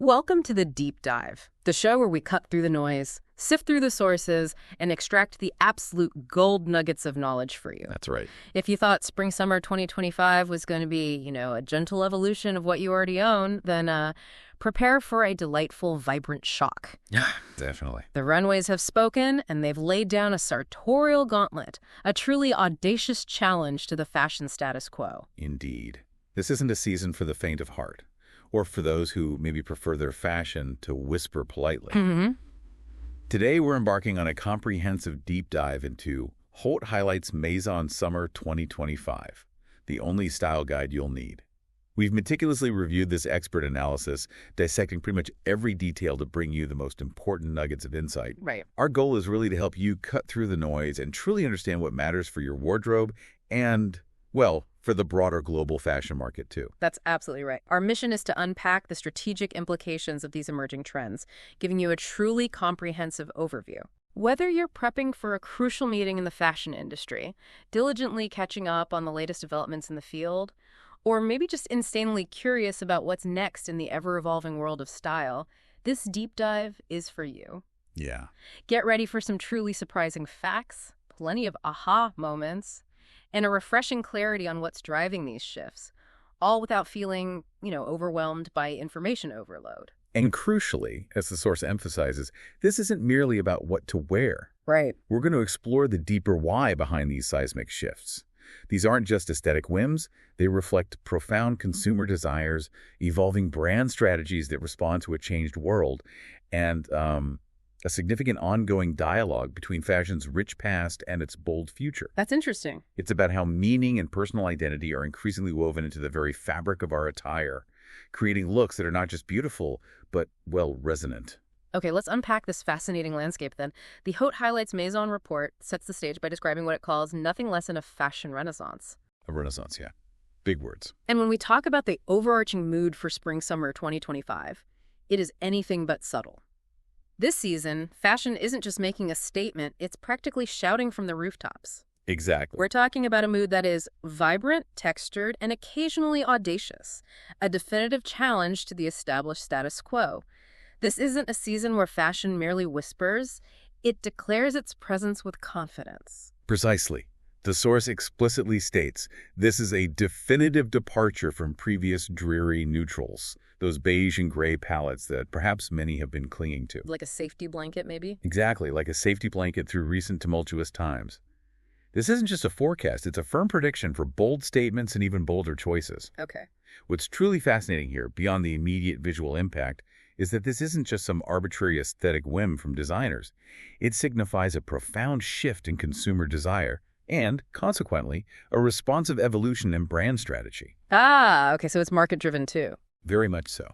Welcome to the Deep Dive, the show where we cut through the noise, sift through the sources, and extract the absolute gold nuggets of knowledge for you. That's right. If you thought Spring/Summer 2025 was going to be, a gentle evolution of what you already own, then prepare for a delightful, vibrant shock. Yeah, definitely. The runways have spoken, and they've laid down a sartorial gauntlet, a truly audacious challenge to the fashion status quo. Indeed. This isn't a season for the faint of heart, or for those who maybe prefer their fashion to whisper politely. Today, we're embarking on a comprehensive deep dive into Haute Highlights Maison Summer 2025, the only style guide you'll need. We've meticulously reviewed this expert analysis, dissecting pretty much every detail to bring you the most important nuggets of insight. Right. Our goal is really to help you cut through the noise and truly understand what matters for your wardrobe and, well, for the broader global fashion market, too. That's absolutely right. Our mission is to unpack the strategic implications of these emerging trends, giving you a truly comprehensive overview. Whether you're prepping for a crucial meeting in the fashion industry, diligently catching up on the latest developments in the field, or maybe just insanely curious about what's next in the ever-evolving world of style, this deep dive is for you. Yeah. Get ready for some truly surprising facts, plenty of aha moments, and a refreshing clarity on what's driving these shifts, all without feeling, overwhelmed by information overload. And crucially, as the source emphasizes, this isn't merely about what to wear. Right. We're going to explore the deeper why behind these seismic shifts. These aren't just aesthetic whims, they reflect profound consumer desires, evolving brand strategies that respond to a changed world, and a significant ongoing dialogue between fashion's rich past and its bold future. That's interesting. It's about how meaning and personal identity are increasingly woven into the very fabric of our attire, creating looks that are not just beautiful, but, well, resonant. Okay, let's unpack this fascinating landscape then. The Haute Highlights Maison report sets the stage by describing what it calls nothing less than a fashion renaissance. A renaissance, yeah. Big words. And when we talk about the overarching mood for Spring/Summer 2025, it is anything but subtle. This season, fashion isn't just making a statement, it's practically shouting from the rooftops. Exactly. We're talking about a mood that is vibrant, textured, and occasionally audacious, a definitive challenge to the established status quo. This isn't a season where fashion merely whispers, it declares its presence with confidence. Precisely. The source explicitly states this is a definitive departure from previous dreary neutrals, those beige and gray palettes that perhaps many have been clinging to. Like a safety blanket, maybe? Exactly, like a safety blanket through recent tumultuous times. This isn't just a forecast, it's a firm prediction for bold statements and even bolder choices. Okay. What's truly fascinating here, beyond the immediate visual impact, is that this isn't just some arbitrary aesthetic whim from designers. It signifies a profound shift in consumer desire and, consequently, a responsive evolution in brand strategy. Okay, so it's market-driven too. Very much so.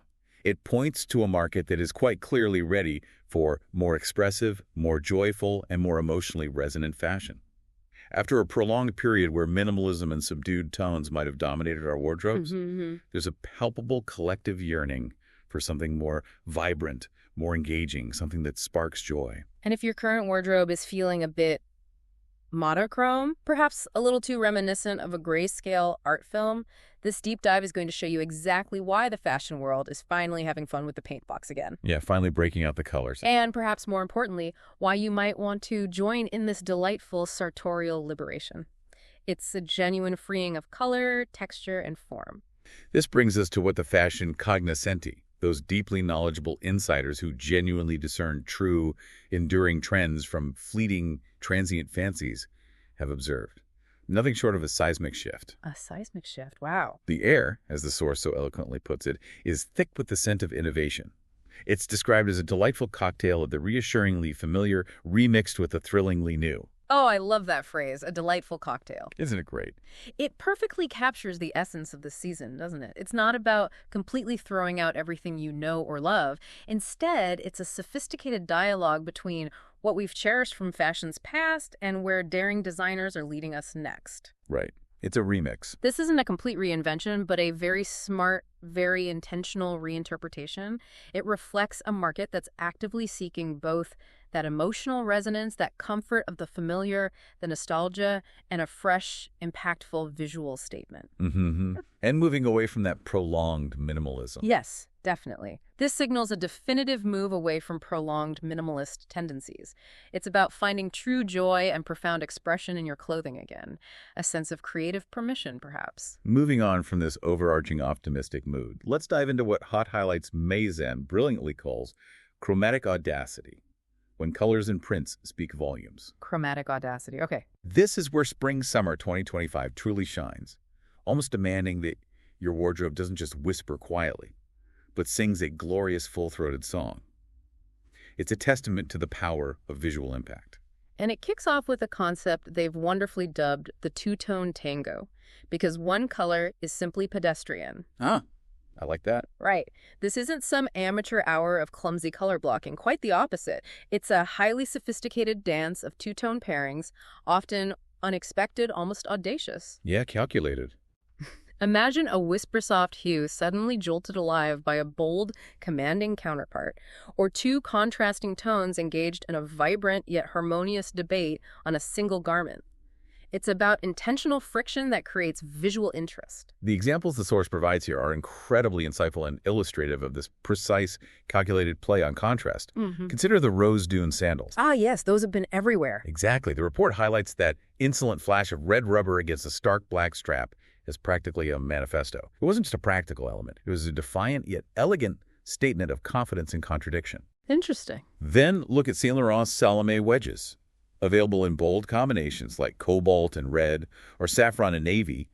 It points to a market that is quite clearly ready for more expressive, more joyful, and more emotionally resonant fashion. After a prolonged period where minimalism and subdued tones might have dominated our wardrobes, there's a palpable collective yearning for something more vibrant, more engaging, something that sparks joy. And if your current wardrobe is feeling a bit monochrome, perhaps a little too reminiscent of a grayscale art film, this deep dive is going to show you exactly why the fashion world is finally having fun with the paint box again. Yeah, finally breaking out the colors. And perhaps more importantly, why you might want to join in this delightful sartorial liberation. It's a genuine freeing of color, texture, and form. This brings us to what the fashion cognoscenti, those deeply knowledgeable insiders who genuinely discern true, enduring trends from fleeting, transient fancies, have observed. Nothing short of a seismic shift. A seismic shift, wow. The air, as the source so eloquently puts it, is thick with the scent of innovation. It's described as a delightful cocktail of the reassuringly familiar remixed with the thrillingly new. Oh, I love that phrase, a delightful cocktail. Isn't it great? It perfectly captures the essence of the season, doesn't it? It's not about completely throwing out everything you know or love. Instead, it's a sophisticated dialogue between what we've cherished from fashion's past and where daring designers are leading us next. Right. It's a remix. This isn't a complete reinvention, but a very smart, very intentional reinterpretation. It reflects a market that's actively seeking both that emotional resonance, that comfort of the familiar, the nostalgia, and a fresh, impactful visual statement. And moving away from that prolonged minimalism. Yes, Definitely. This signals a definitive move away from prolonged minimalist tendencies. It's about finding true joy and profound expression in your clothing again, a sense of creative permission, perhaps. Moving on from this overarching optimistic mood, let's dive into what Hot Highlights Mazen brilliantly calls chromatic audacity, when colors and prints speak volumes. Chromatic audacity. Okay. This is where Spring-Summer 2025 truly shines, almost demanding that your wardrobe doesn't just whisper quietly, but sings a glorious full-throated song. It's a testament to the power of visual impact. And it kicks off with a concept they've wonderfully dubbed the two-tone tango, because one color is simply pedestrian. Ah, I like that. Right. This isn't some amateur hour of clumsy color blocking. Quite the opposite. It's a highly sophisticated dance of two-tone pairings, often unexpected, almost audacious. Yeah, calculated. Imagine a whisper-soft hue suddenly jolted alive by a bold, commanding counterpart, or two contrasting tones engaged in a vibrant yet harmonious debate on a single garment. It's about intentional friction that creates visual interest. The examples the source provides here are incredibly insightful and illustrative of this precise, calculated play on contrast. Consider the Rose Dune sandals. Ah, yes, those have been everywhere. Exactly. The report highlights that insolent flash of red rubber against a stark black strap as practically a manifesto. It wasn't just a practical element. It was a defiant yet elegant statement of confidence and contradiction. Interesting. Then look at Saint Laurent's Salome wedges. Available in bold combinations like cobalt and red or saffron and navy,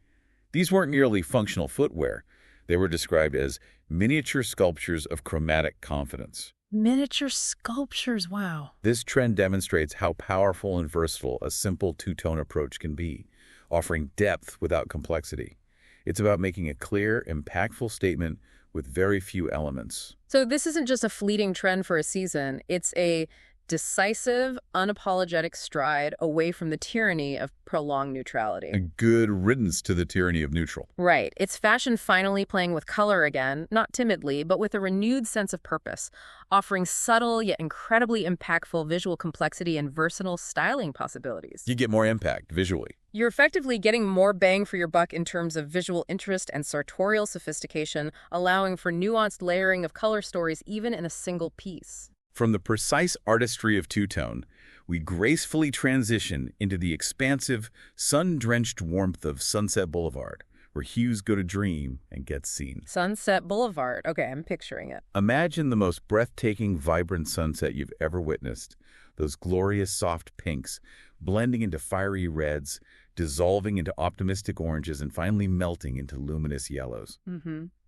these weren't merely functional footwear. They were described as miniature sculptures of chromatic confidence. Miniature sculptures, wow. This trend demonstrates how powerful and versatile a simple two-tone approach can be, offering depth without complexity. It's about making a clear, impactful statement with very few elements. So this isn't just a fleeting trend for a season. It's a decisive, unapologetic stride away from the tyranny of prolonged neutrality. A good riddance to the tyranny of neutral. Right. It's fashion finally playing with color again, not timidly, but with a renewed sense of purpose, offering subtle yet incredibly impactful visual complexity and versatile styling possibilities. You get more impact visually. You're effectively getting more bang for your buck in terms of visual interest and sartorial sophistication, allowing for nuanced layering of color stories even in a single piece. From the precise artistry of two-tone, we gracefully transition into the expansive, sun-drenched warmth of Sunset Boulevard, where hues go to dream and get seen. Sunset Boulevard. Okay, I'm picturing it. Imagine the most breathtaking, vibrant sunset you've ever witnessed. Those glorious soft pinks, blending into fiery reds, dissolving into optimistic oranges, and finally melting into luminous yellows.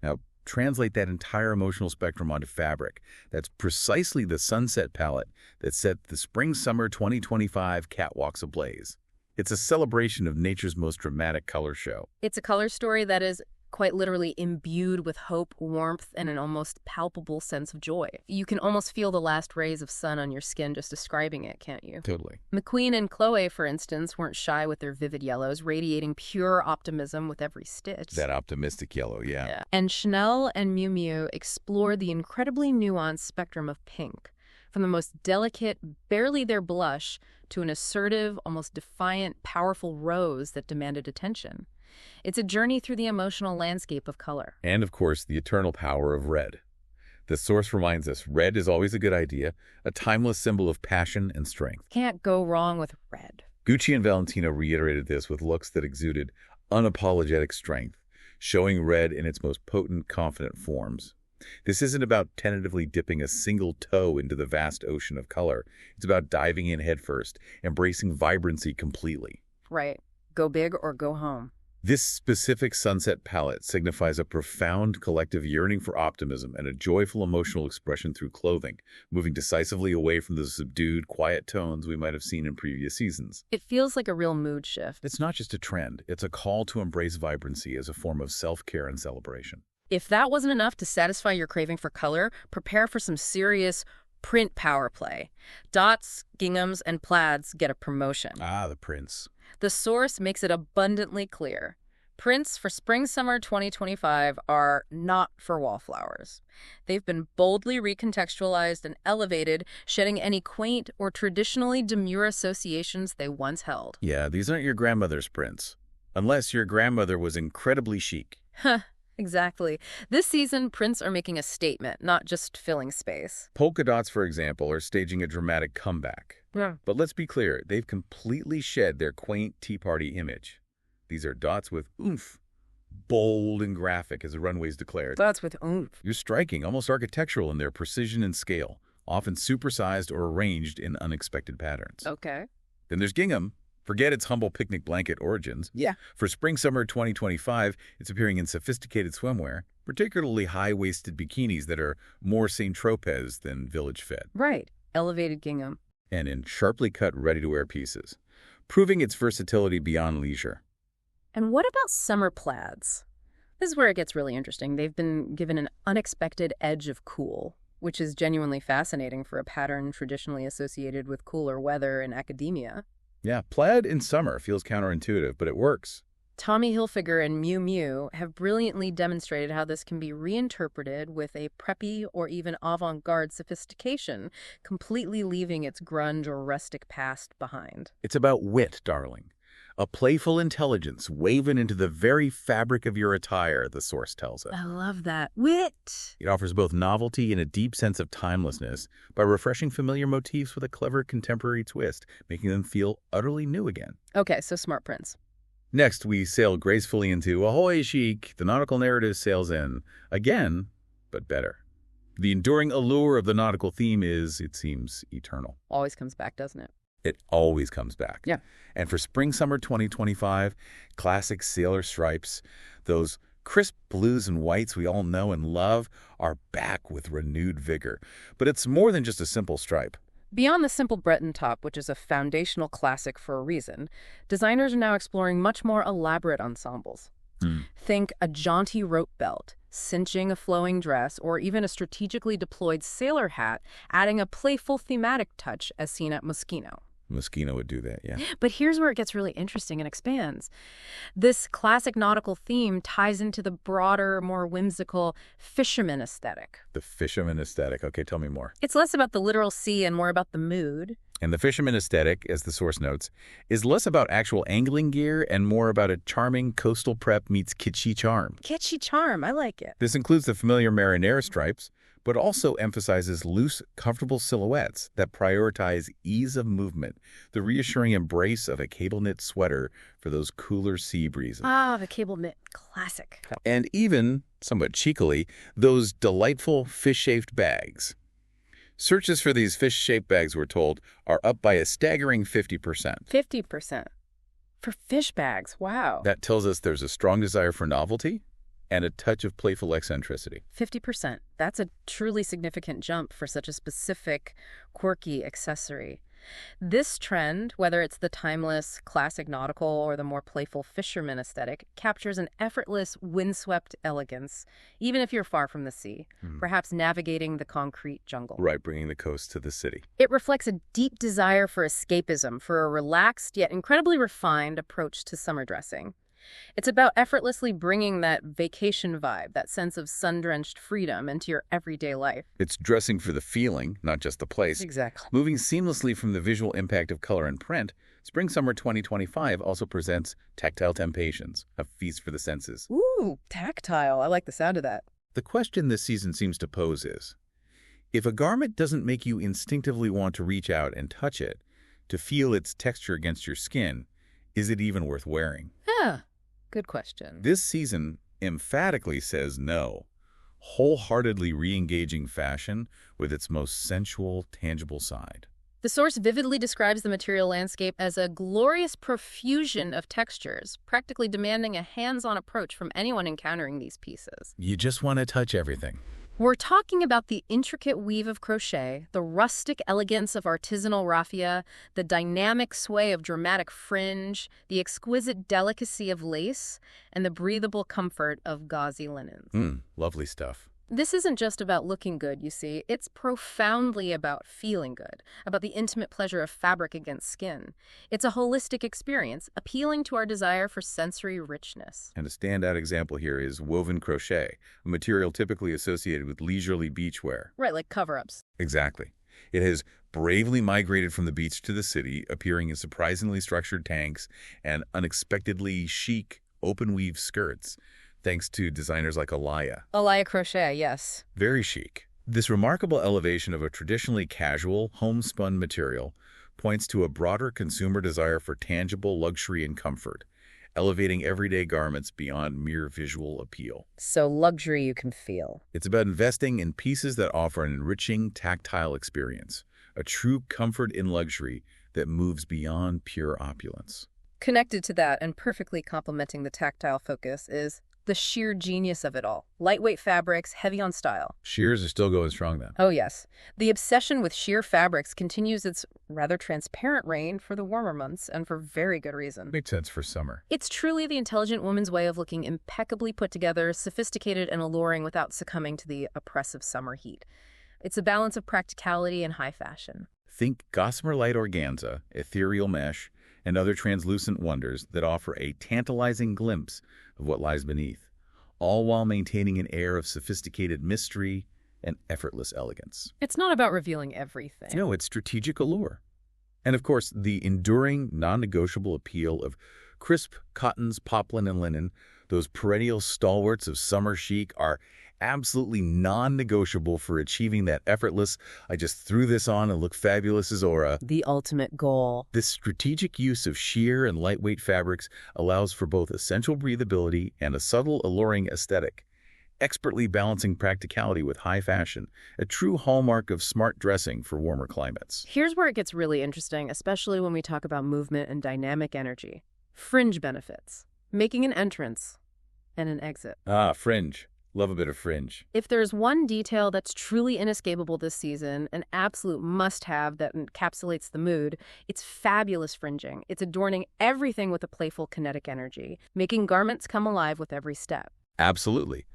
Now, translate that entire emotional spectrum onto fabric. That's precisely the sunset palette that set the Spring-Summer 2025 catwalks ablaze. It's a celebration of nature's most dramatic color show. It's a color story that is quite literally imbued with hope, warmth, and an almost palpable sense of joy. You can almost feel the last rays of sun on your skin just describing it, can't you? Totally. McQueen and Chloe, for instance, weren't shy with their vivid yellows, radiating pure optimism with every stitch. That optimistic yellow, yeah. And Chanel and Miu Miu explored the incredibly nuanced spectrum of pink, from the most delicate, barely there blush, to an assertive, almost defiant, powerful rose that demanded attention. It's a journey through the emotional landscape of color. And, of course, the eternal power of red. The source reminds us red is always a good idea, a timeless symbol of passion and strength. Can't go wrong with red. Gucci and Valentino reiterated this with looks that exuded unapologetic strength, showing red in its most potent, confident forms. This isn't about tentatively dipping a single toe into the vast ocean of color. It's about diving in headfirst, embracing vibrancy completely. Right. Go big or go home. This specific sunset palette signifies a profound collective yearning for optimism and a joyful emotional expression through clothing, moving decisively away from the subdued, quiet tones we might have seen in previous seasons. It feels like a real mood shift. It's not just a trend, it's a call to embrace vibrancy as a form of self-care and celebration. If that wasn't enough to satisfy your craving for color, prepare for some serious print power play. Dots, ginghams, and plaids get a promotion. Ah, the prints. The source makes it abundantly clear. Prints for Spring-Summer 2025 are not for wallflowers. They've been boldly recontextualized and elevated, shedding any quaint or traditionally demure associations they once held. Yeah, these aren't your grandmother's prints. Unless your grandmother was incredibly chic. Huh. Exactly. This season, prints are making a statement, not just filling space. Polka dots, for example, are staging a dramatic comeback. Yeah. But let's be clear, they've completely shed their quaint Tea Party image. These are dots with oomph, bold and graphic, as the runways declared. That's with oomph. You're striking, almost architectural in their precision and scale, often supersized or arranged in unexpected patterns. Okay. Then there's gingham. Forget its humble picnic blanket origins. Yeah. For spring-summer 2025, it's appearing in sophisticated swimwear, particularly high-waisted bikinis that are more Saint-Tropez than village-fed, Right. Elevated gingham. and in sharply cut, ready-to-wear pieces, proving its versatility beyond leisure. And what about summer plaids? This is where it gets really interesting. They've been given an unexpected edge of cool, which is genuinely fascinating for a pattern traditionally associated with cooler weather and academia. Yeah, plaid in summer feels counterintuitive, but it works. Tommy Hilfiger and Miu Miu have brilliantly demonstrated how this can be reinterpreted with a preppy or even avant-garde sophistication, completely leaving its grunge or rustic past behind. It's about wit, darling. A playful intelligence woven into the very fabric of your attire, the source tells us. I love that. Wit! It offers both novelty and a deep sense of timelessness by refreshing familiar motifs with a clever contemporary twist, making them feel utterly new again. Okay, so smart prints. Next, we sail gracefully into Ahoy Chic. The nautical narrative sails in, again, but better. The enduring allure of the nautical theme is, it seems, eternal. Always comes back, doesn't it? It always comes back. Yeah. And for spring-summer 2025, classic sailor stripes, those crisp blues and whites we all know and love, are back with renewed vigor. But it's more than just a simple stripe. Beyond the simple Breton top, which is a foundational classic for a reason, designers are now exploring much more elaborate ensembles. Think a jaunty rope belt, cinching a flowing dress, or even a strategically deployed sailor hat, adding a playful thematic touch as seen at Moschino. Moschino would do that, yeah. But here's where it gets really interesting and expands. This classic nautical theme ties into the broader, more whimsical fisherman aesthetic. The fisherman aesthetic. Okay, tell me more. It's less about the literal sea and more about the mood. And the fisherman aesthetic, as the source notes, is less about actual angling gear and more about a charming coastal prep meets kitschy charm. Kitschy charm, I like it. This includes the familiar marinara stripes, but also emphasizes loose, comfortable silhouettes that prioritize ease of movement, the reassuring embrace of a cable-knit sweater for those cooler sea breezes. Ah, the cable knit classic. And even, somewhat cheekily, those delightful fish-shaped bags. Searches for these fish-shaped bags, we're told, are up by a staggering 50%. 50%. For fish bags, wow. That tells us there's a strong desire for novelty and a touch of playful eccentricity. 50%. That's a truly significant jump for such a specific, quirky accessory. This trend, whether it's the timeless, classic nautical or the more playful fisherman aesthetic, captures an effortless, windswept elegance, even if you're far from the sea, perhaps navigating the concrete jungle. Right, bringing the coast to the city. It reflects a deep desire for escapism, for a relaxed yet incredibly refined approach to summer dressing. It's about effortlessly bringing that vacation vibe, that sense of sun-drenched freedom into your everyday life. It's dressing for the feeling, not just the place. Exactly. Moving seamlessly from the visual impact of color and print, Spring-Summer 2025 also presents Tactile Temptations, a feast for the senses. Ooh, tactile. I like the sound of that. The question this season seems to pose is, if a garment doesn't make you instinctively want to reach out and touch it, to feel its texture against your skin, is it even worth wearing? Yeah, good question. This season emphatically says no, wholeheartedly re-engaging fashion with its most sensual, tangible side. The source vividly describes the material landscape as a glorious profusion of textures, practically demanding a hands-on approach from anyone encountering these pieces. You just want to touch everything. We're talking about the intricate weave of crochet, the rustic elegance of artisanal raffia, the dynamic sway of dramatic fringe, the exquisite delicacy of lace, and the breathable comfort of gauzy linens. Lovely stuff. This isn't just about looking good, you see. It's profoundly about feeling good, about the intimate pleasure of fabric against skin. It's a holistic experience, appealing to our desire for sensory richness. And a standout example here is woven crochet, a material typically associated with leisurely beachwear. Right, like cover-ups. Exactly. It has bravely migrated from the beach to the city, appearing in surprisingly structured tanks and unexpectedly chic, open-weave skirts. thanks to designers like Alaya. Alaya Crochet, yes. Very chic. This remarkable elevation of a traditionally casual, homespun material points to a broader consumer desire for tangible luxury and comfort, elevating everyday garments beyond mere visual appeal. So luxury you can feel. It's about investing in pieces that offer an enriching, tactile experience, a true comfort in luxury that moves beyond pure opulence. Connected to that and perfectly complementing the tactile focus is the sheer genius of it all. Lightweight fabrics, heavy on style. Sheers are still going strong then. Oh yes. The obsession with sheer fabrics continues its rather transparent reign for the warmer months, and for very good reason. Makes sense for summer. It's truly the intelligent woman's way of looking impeccably put together, sophisticated and alluring without succumbing to the oppressive summer heat. It's a balance of practicality and high fashion. Think gossamer light organza, ethereal mesh, and other translucent wonders that offer a tantalizing glimpse of what lies beneath, all while maintaining an air of sophisticated mystery and effortless elegance. It's not about revealing everything. No, it's strategic allure. And of course, the enduring, non-negotiable appeal of crisp cottons, poplin, and linen, those perennial stalwarts of summer chic, are absolutely non-negotiable for achieving that effortless, I just threw this on and look fabulous as aura. The ultimate goal. This strategic use of sheer and lightweight fabrics allows for both essential breathability and a subtle, alluring aesthetic, expertly balancing practicality with high fashion, a true hallmark of smart dressing for warmer climates. Here's where it gets really interesting, especially when we talk about movement and dynamic energy. Fringe benefits. Making an entrance and an exit. Ah, fringe. Love a bit of fringe. If there's one detail that's truly inescapable this season, an absolute must-have that encapsulates the mood, it's fabulous fringing. It's adorning everything with a playful kinetic energy, making garments come alive with every step. Absolutely.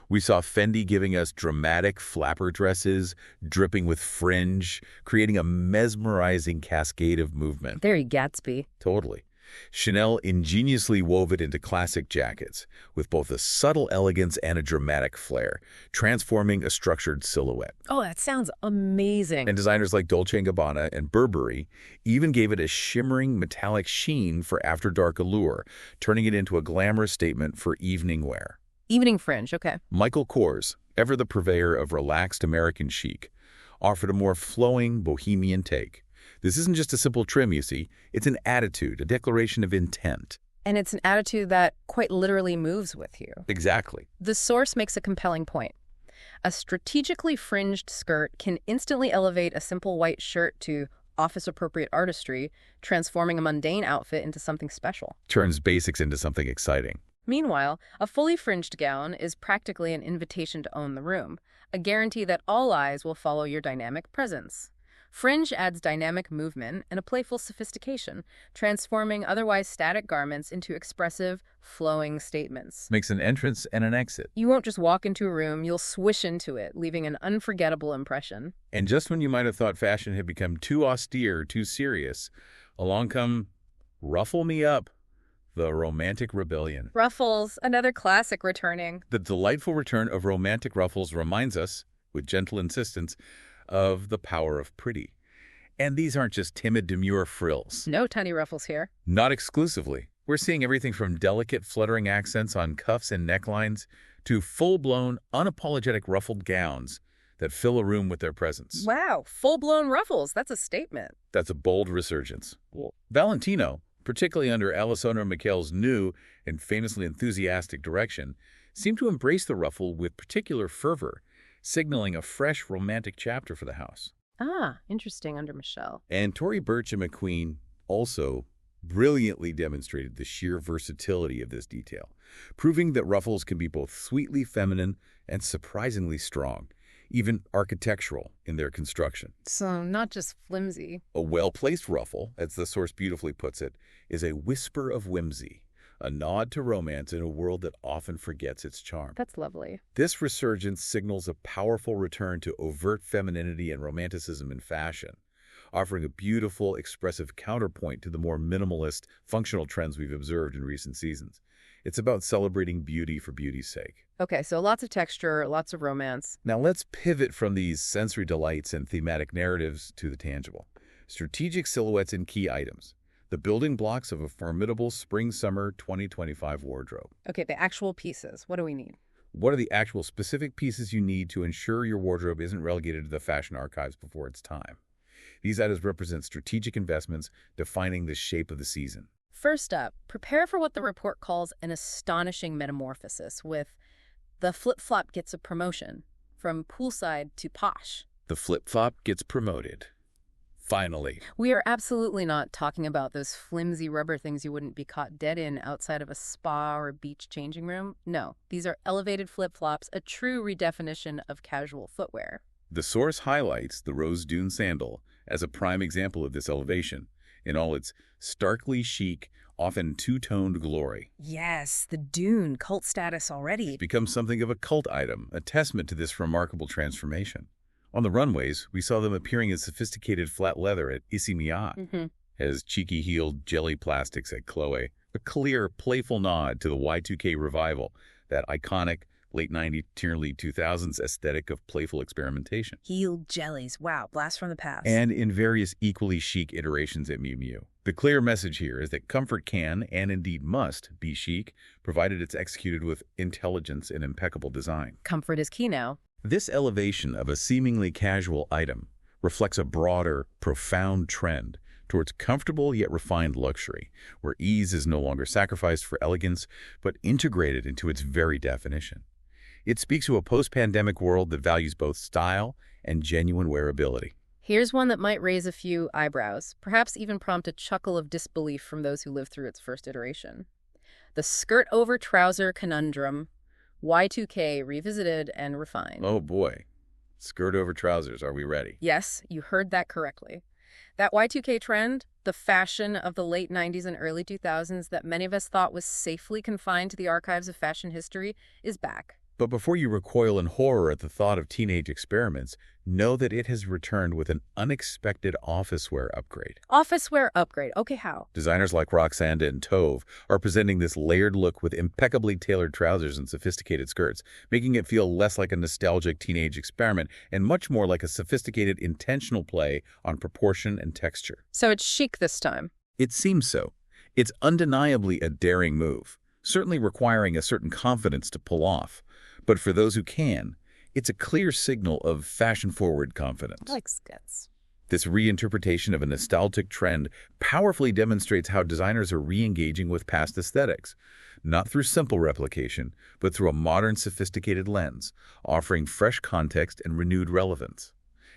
We saw Fendi giving us dramatic flapper dresses, dripping with fringe, creating a mesmerizing cascade of movement. Very Gatsby. Totally. Chanel ingeniously wove it into classic jackets, with both a subtle elegance and a dramatic flair, transforming a structured silhouette. Oh, that sounds amazing. And designers like Dolce & Gabbana and Burberry even gave it a shimmering metallic sheen for after-dark allure, turning it into a glamorous statement for evening wear. Evening fringe, okay. Michael Kors, ever the purveyor of relaxed American chic, offered a more flowing, bohemian take. This isn't just a simple trim, you see. It's an attitude, a declaration of intent. And it's an attitude that quite literally moves with you. Exactly. The source makes a compelling point. A strategically fringed skirt can instantly elevate a simple white shirt to office-appropriate artistry, transforming a mundane outfit into something special. Turns basics into something exciting. Meanwhile, a fully fringed gown is practically an invitation to own the room, a guarantee that all eyes will follow your dynamic presence. Fringe adds dynamic movement and a playful sophistication, transforming otherwise static garments into expressive, flowing statements. Makes an entrance and an exit. You won't just walk into a room, you'll swish into it, leaving an unforgettable impression. And just when you might have thought fashion had become too austere, too serious, along come Ruffle Me Up, the Romantic Rebellion. Ruffles, another classic returning. The delightful return of romantic ruffles reminds us, with gentle insistence, of the power of pretty. And these aren't just timid, demure frills. No tiny ruffles here. Not exclusively. We're seeing everything from delicate, fluttering accents on cuffs and necklines to full-blown, unapologetic ruffled gowns that fill a room with their presence. Wow, full-blown ruffles. That's a statement. That's a bold resurgence. Valentino, particularly under Alessandro Michele's new and famously enthusiastic direction, seemed to embrace the ruffle with particular fervor, signaling a fresh romantic chapter for the house. Ah, interesting under Michele. And Tory Burch and McQueen also brilliantly demonstrated the sheer versatility of this detail, proving that ruffles can be both sweetly feminine and surprisingly strong, even architectural in their construction. So not just flimsy. A well-placed ruffle, as the source beautifully puts it, is a whisper of whimsy, a nod to romance in a world that often forgets its charm. That's lovely. This resurgence signals a powerful return to overt femininity and romanticism in fashion, offering a beautiful, expressive counterpoint to the more minimalist, functional trends we've observed in recent seasons. It's about celebrating beauty for beauty's sake. Okay, so lots of texture, lots of romance. Now let's pivot from these sensory delights and thematic narratives to the tangible. Strategic silhouettes and key items. the building blocks of a formidable spring-summer 2025 wardrobe. Okay, the actual pieces. What do we need? What are the actual specific pieces you need to ensure your wardrobe isn't relegated to the fashion archives before its time? These items represent strategic investments defining the shape of the season. First up, prepare for what the report calls an astonishing metamorphosis with the flip-flop gets a promotion, from poolside to posh. The flip-flop gets promoted. Finally. We are absolutely not talking about those flimsy rubber things you wouldn't be caught dead in outside of a spa or a beach changing room. No, these are elevated flip-flops, a true redefinition of casual footwear. The source highlights the Rose Dune sandal as a prime example of this elevation, in all its starkly chic, often two-toned glory. Yes, the Dune, cult status already. It's become something of a cult item, a testament to this remarkable transformation. On the runways, we saw them appearing as sophisticated flat leather at Issey Miyake, as cheeky-heeled jelly plastics at Chloe, a clear, playful nod to the Y2K revival, that iconic late 90s, early 2000s aesthetic of playful experimentation. Heeled jellies, wow, blast from the past. And in various equally chic iterations at Miu Miu. The clear message here is that comfort can, and indeed must, be chic, provided it's executed with intelligence and impeccable design. Comfort is key now. This elevation of a seemingly casual item reflects a broader, profound trend towards comfortable yet refined luxury, where ease is no longer sacrificed for elegance, but integrated into its very definition. It speaks to a post-pandemic world that values both style and genuine wearability. Here's one that might raise a few eyebrows, perhaps even prompt a chuckle of disbelief from those who lived through its first iteration. The skirt-over-trouser conundrum, Y2K revisited and refined. Oh boy. Skirt over trousers, are we ready? Yes, you heard that correctly. That Y2K trend, the fashion of the late 90s and early 2000s that many of us thought was safely confined to the archives of fashion history, is back. But before you recoil in horror at the thought of teenage experiments, know that it has returned with an unexpected office wear upgrade. Office wear upgrade. Okay, how? Designers like Roxanda and Tove are presenting this layered look with impeccably tailored trousers and sophisticated skirts, making it feel less like a nostalgic teenage experiment and much more like a sophisticated, intentional play on proportion and texture. So it's chic this time. It seems so. It's undeniably a daring move, certainly requiring a certain confidence to pull off. But for those who can, it's a clear signal of fashion-forward confidence. I like skits. This reinterpretation of a nostalgic trend powerfully demonstrates how designers are re-engaging with past aesthetics, not through simple replication, but through a modern, sophisticated lens, offering fresh context and renewed relevance.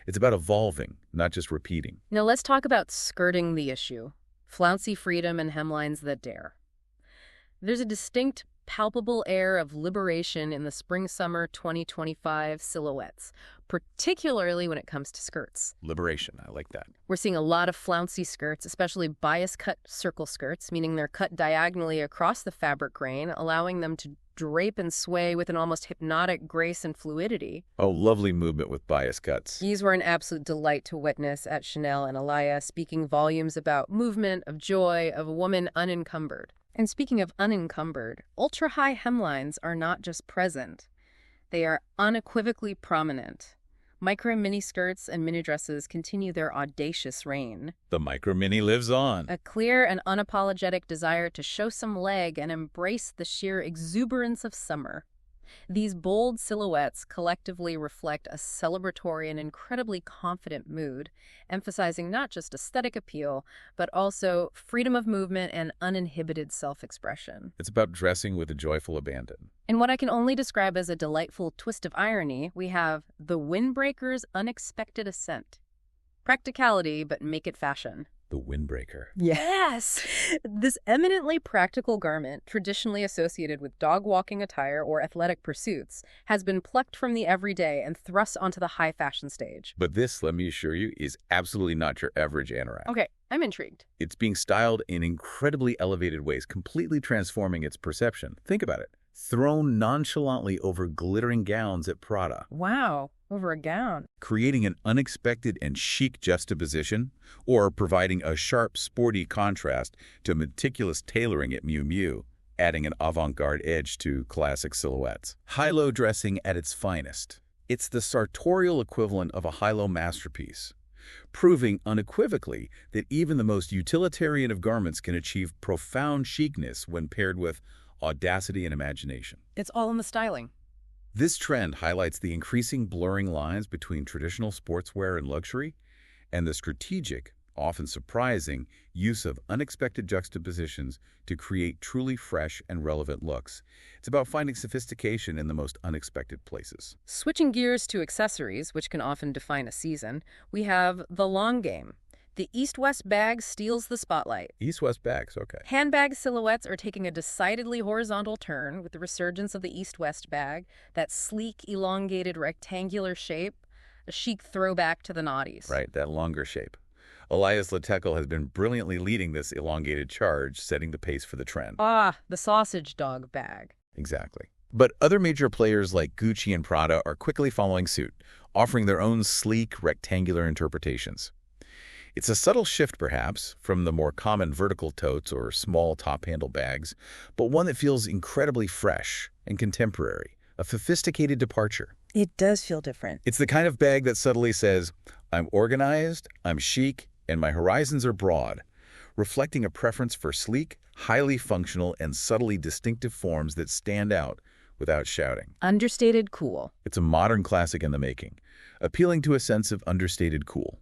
It's about evolving, not just repeating. Now let's talk about skirting the issue. Flouncy freedom and hemlines that dare. There's a distinct, palpable air of liberation in the spring-summer 2025 silhouettes, particularly when it comes to skirts. Liberation, I like that. We're seeing a lot of flouncy skirts, especially bias-cut circle skirts, meaning they're cut diagonally across the fabric grain, allowing them to drape and sway with an almost hypnotic grace and fluidity. Oh, lovely movement with bias cuts. These were an absolute delight to witness at Chanel and Alaïa, speaking volumes about movement, of joy, of a woman unencumbered. And speaking of unencumbered, ultra-high hemlines are not just present. They are unequivocally prominent. Micro mini skirts and mini dresses continue their audacious reign. The micro mini lives on. A clear and unapologetic desire to show some leg and embrace the sheer exuberance of summer. These bold silhouettes collectively reflect a celebratory and incredibly confident mood, emphasizing not just aesthetic appeal, but also freedom of movement and uninhibited self-expression. It's about dressing with a joyful abandon. In what I can only describe as a delightful twist of irony, we have the windbreaker's unexpected ascent. Practicality, but make it fashion. The windbreaker. Yes! This eminently practical garment, traditionally associated with dog-walking attire or athletic pursuits, has been plucked from the everyday and thrust onto the high fashion stage. But this, let me assure you, is absolutely not your average anorak. Okay, I'm intrigued. It's being styled in incredibly elevated ways, completely transforming its perception. Think about it. Thrown nonchalantly over glittering gowns at Prada. Wow, over a gown. Creating an unexpected and chic juxtaposition, or providing a sharp, sporty contrast to meticulous tailoring at Miu Miu, adding an avant-garde edge to classic silhouettes. High-low dressing at its finest. It's the sartorial equivalent of a high-low masterpiece, proving unequivocally that even the most utilitarian of garments can achieve profound chicness when paired with audacity and imagination. It's all in the styling. This trend highlights the increasing blurring lines between traditional sportswear and luxury, and the strategic, often surprising, use of unexpected juxtapositions to create truly fresh and relevant looks. It's about finding sophistication in the most unexpected places. Switching gears to accessories, which can often define a season, we have the long game. The East-West bag steals the spotlight. East-West bags, okay. Handbag silhouettes are taking a decidedly horizontal turn with the resurgence of the East-West bag, that sleek, elongated, rectangular shape, a chic throwback to the noughties. Right, that longer shape. Elias Letekel has been brilliantly leading this elongated charge, setting the pace for the trend. Ah, the sausage dog bag. Exactly. But other major players like Gucci and Prada are quickly following suit, offering their own sleek, rectangular interpretations. It's a subtle shift, perhaps, from the more common vertical totes or small top-handle bags, but one that feels incredibly fresh and contemporary, a sophisticated departure. It does feel different. It's the kind of bag that subtly says, I'm organized, I'm chic, and my horizons are broad, reflecting a preference for sleek, highly functional, and subtly distinctive forms that stand out without shouting. Understated cool. It's a modern classic in the making, appealing to a sense of understated cool.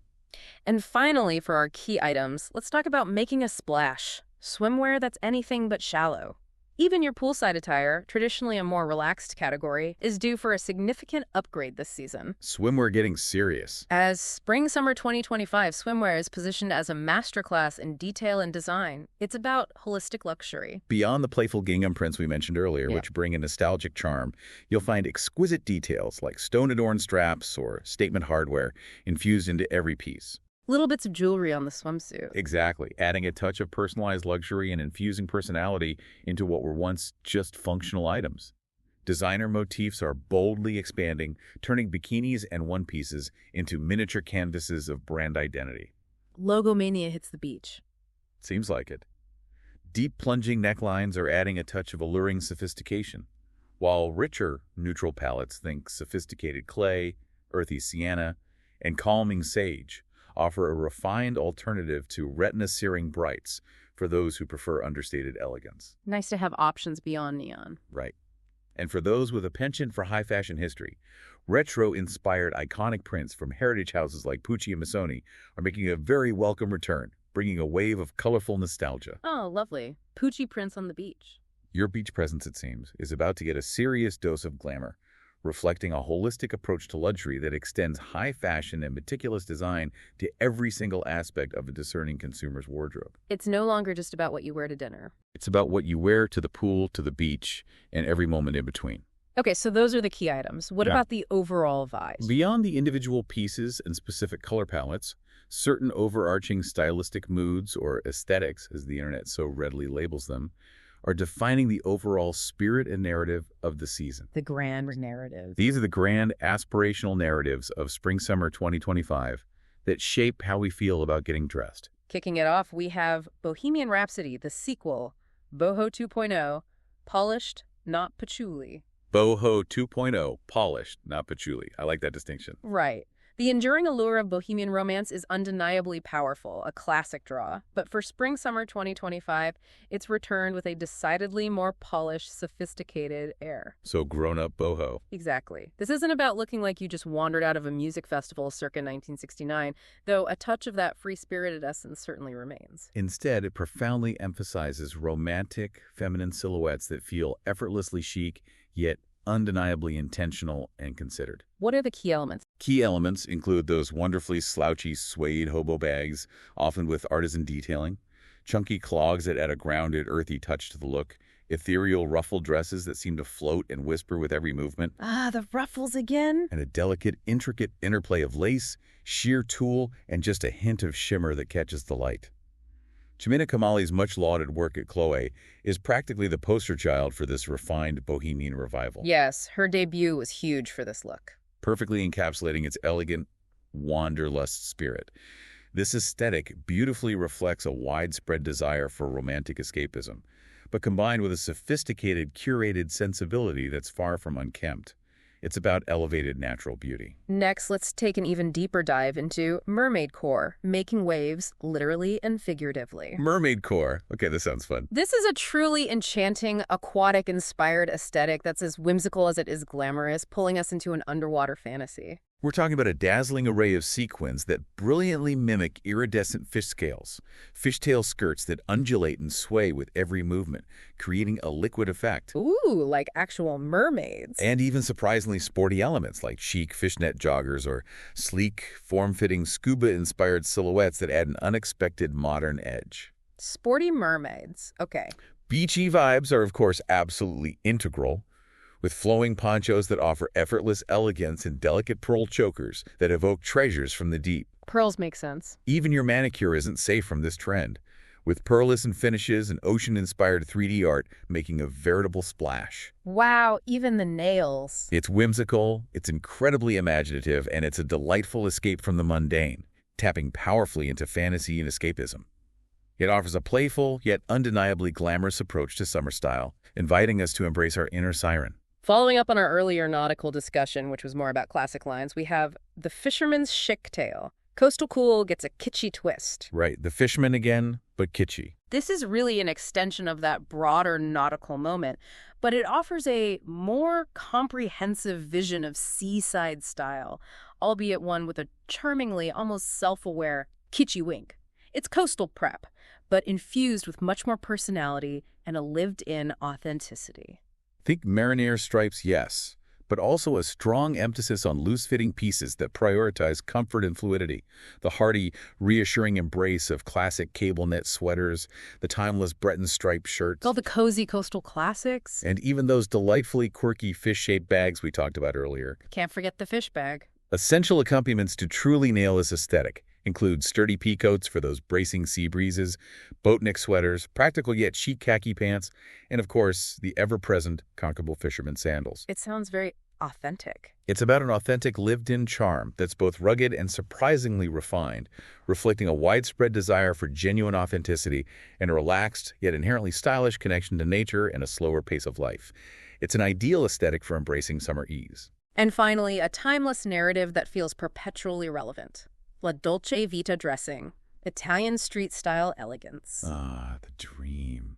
And finally, for our key items, let's talk about making a splash. Swimwear that's anything but shallow. Even your poolside attire, traditionally a more relaxed category, is due for a significant upgrade this season. Swimwear getting serious. As Spring-Summer 2025 swimwear is positioned as a masterclass in detail and design, it's about holistic luxury. Beyond the playful gingham prints we mentioned earlier, which bring a nostalgic charm, you'll find exquisite details like stone-adorned straps or statement hardware infused into every piece. Little bits of jewelry on the swimsuit. Exactly, adding a touch of personalized luxury and infusing personality into what were once just functional items. Designer motifs are boldly expanding, turning bikinis and one-pieces into miniature canvases of brand identity. Logomania hits the beach. Seems like it. Deep plunging necklines are adding a touch of alluring sophistication, while richer neutral palettes, think sophisticated clay, earthy sienna, and calming sage, offer a refined alternative to retina-searing brights for those who prefer understated elegance. Nice to have options beyond neon. Right. And for those with a penchant for high fashion history, retro-inspired iconic prints from heritage houses like Pucci and Missoni are making a very welcome return, bringing a wave of colorful nostalgia. Oh, lovely. Pucci prints on the beach. Your beach presence, it seems, is about to get a serious dose of glamour, reflecting a holistic approach to luxury that extends high fashion and meticulous design to every single aspect of a discerning consumer's wardrobe. It's no longer just about what you wear to dinner. It's about what you wear to the pool, to the beach, and every moment in between. Okay, so those are the key items. What about the overall vibe? Beyond the individual pieces and specific color palettes, certain overarching stylistic moods, or aesthetics, as the internet so readily labels them, are defining the overall spirit and narrative of the season. The grand narrative. These are the grand aspirational narratives of Spring-Summer 2025 that shape how we feel about getting dressed. Kicking it off, we have Bohemian Rhapsody, the sequel, Boho 2.0, polished, not patchouli. Boho 2.0, polished, not patchouli. I like that distinction. Right. The enduring allure of bohemian romance is undeniably powerful, a classic draw. But for Spring-Summer 2025, it's returned with a decidedly more polished, sophisticated air. So grown-up boho. Exactly. This isn't about looking like you just wandered out of a music festival circa 1969, though a touch of that free-spirited essence certainly remains. Instead, it profoundly emphasizes romantic, feminine silhouettes that feel effortlessly chic, yet undeniably intentional and considered. What are the key elements? Key elements include those wonderfully slouchy suede hobo bags, often with artisan detailing, chunky clogs that add a grounded, earthy touch to the look, ethereal ruffled dresses that seem to float and whisper with every movement, The ruffles again? and a delicate, intricate interplay of lace, sheer tulle, and just a hint of shimmer that catches the light. Chimena Kamali's much-lauded work at Chloe is practically the poster child for this refined bohemian revival. Yes, her debut was huge for this look. Perfectly encapsulating its elegant, wanderlust spirit. This aesthetic beautifully reflects a widespread desire for romantic escapism, but combined with a sophisticated, curated sensibility that's far from unkempt. It's about elevated natural beauty. Next, let's take an even deeper dive into mermaid core, making waves literally and figuratively. Mermaid core. Okay, this sounds fun. This is a truly enchanting, aquatic-inspired aesthetic that's as whimsical as it is glamorous, pulling us into an underwater fantasy. We're talking about a dazzling array of sequins that brilliantly mimic iridescent fish scales, fishtail skirts that undulate and sway with every movement, creating a liquid effect. Ooh, like actual mermaids. And even surprisingly sporty elements like chic fishnet joggers or sleek, form-fitting scuba-inspired silhouettes that add an unexpected modern edge. Sporty mermaids. Okay. Beachy vibes are, of course, absolutely integral, with flowing ponchos that offer effortless elegance and delicate pearl chokers that evoke treasures from the deep. Pearls make sense. Even your manicure isn't safe from this trend, with pearlescent finishes and ocean-inspired 3D art making a veritable splash. Wow, even the nails. It's whimsical, it's incredibly imaginative, and it's a delightful escape from the mundane, tapping powerfully into fantasy and escapism. It offers a playful, yet undeniably glamorous approach to summer style, inviting us to embrace our inner siren. Following up on our earlier nautical discussion, which was more about classic lines, we have the fisherman's chic tale. Coastal cool gets a kitschy twist. Right, the fisherman again, but kitschy. This is really an extension of that broader nautical moment, but it offers a more comprehensive vision of seaside style, albeit one with a charmingly, almost self-aware, kitschy wink. It's coastal prep, but infused with much more personality and a lived-in authenticity. Think marinere stripes, yes, but also a strong emphasis on loose-fitting pieces that prioritize comfort and fluidity. The hearty, reassuring embrace of classic cable knit sweaters, the timeless Breton striped shirts, All the cozy coastal classics. and even those delightfully quirky fish-shaped bags we talked about earlier. Can't forget the fish bag. Essential accompaniments to truly nail this aesthetic include sturdy peacoats for those bracing sea breezes, boatneck sweaters, practical yet chic khaki pants, and of course, the ever-present comfortable fisherman sandals. It sounds very authentic. It's about an authentic lived-in charm that's both rugged and surprisingly refined, reflecting a widespread desire for genuine authenticity and a relaxed yet inherently stylish connection to nature and a slower pace of life. It's an ideal aesthetic for embracing summer ease. And finally, a timeless narrative that feels perpetually relevant. La Dolce Vita dressing, Italian street-style elegance. Ah, the dream.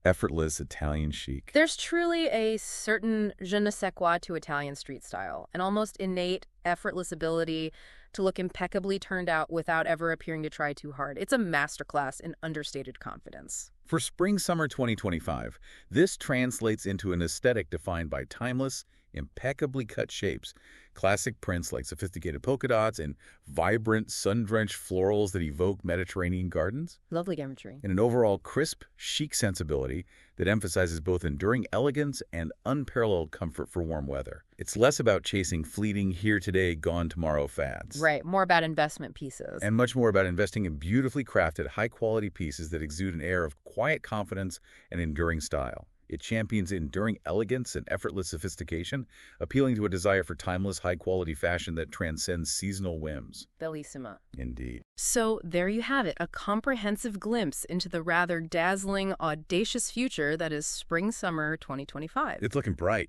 Effortless Italian chic. There's truly a certain je ne sais quoi to Italian street style, an almost innate, effortless ability to look impeccably turned out without ever appearing to try too hard. It's a masterclass in understated confidence. For spring-summer 2025, this translates into an aesthetic defined by timeless, impeccably cut shapes, classic prints like sophisticated polka dots, and vibrant, sun-drenched florals that evoke Mediterranean gardens, Lovely imagery. and an overall crisp, chic sensibility that emphasizes both enduring elegance and unparalleled comfort for warm weather. It's less about chasing fleeting here-today, gone-tomorrow fads. Right, more about investment pieces. And much more about investing in beautifully crafted, high-quality pieces that exude an air of quiet confidence and enduring style. It champions enduring elegance and effortless sophistication, appealing to a desire for timeless, high-quality fashion that transcends seasonal whims. Bellissima. Indeed. So there you have it, a comprehensive glimpse into the rather dazzling, audacious future that is spring-summer 2025. It's looking bright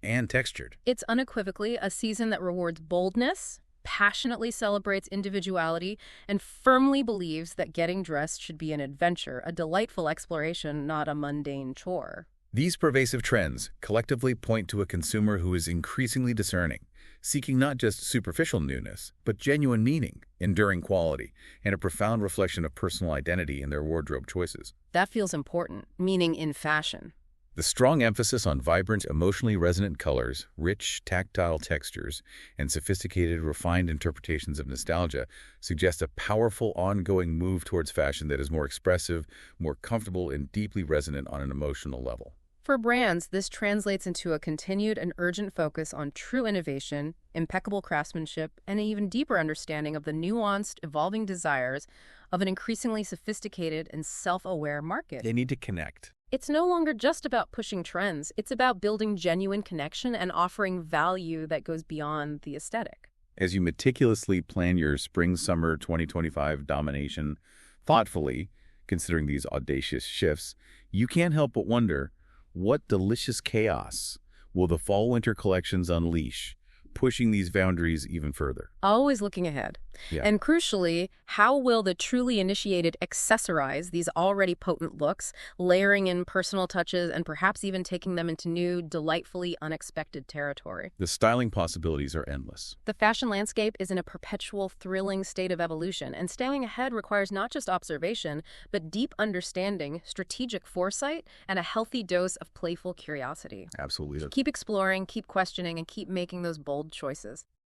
and textured. It's unequivocally a season that rewards boldness, passionately celebrates individuality, and firmly believes that getting dressed should be an adventure, a delightful exploration, not a mundane chore. These pervasive trends collectively point to a consumer who is increasingly discerning, seeking not just superficial newness, but genuine meaning, enduring quality, and a profound reflection of personal identity in their wardrobe choices. That feels important, meaning in fashion. The strong emphasis on vibrant, emotionally resonant colors, rich, tactile textures, and sophisticated, refined interpretations of nostalgia suggests a powerful, ongoing move towards fashion that is more expressive, more comfortable, and deeply resonant on an emotional level. For brands, this translates into a continued and urgent focus on true innovation, impeccable craftsmanship, and an even deeper understanding of the nuanced, evolving desires of an increasingly sophisticated and self-aware market. They need to connect. It's no longer just about pushing trends. It's about building genuine connection and offering value that goes beyond the aesthetic. As you meticulously plan your spring-summer 2025 domination thoughtfully, considering these audacious shifts, you can't help but wonder, what delicious chaos will the fall-winter collections unleash, pushing these boundaries even further? Always looking ahead. Yeah. And crucially, how will the truly initiated accessorize these already potent looks, layering in personal touches and perhaps even taking them into new, delightfully unexpected territory? The styling possibilities are endless. The fashion landscape is in a perpetual, thrilling state of evolution, and staying ahead requires not just observation, but deep understanding, strategic foresight, and a healthy dose of playful curiosity. Absolutely. Keep exploring, keep questioning, and keep making those bold choices.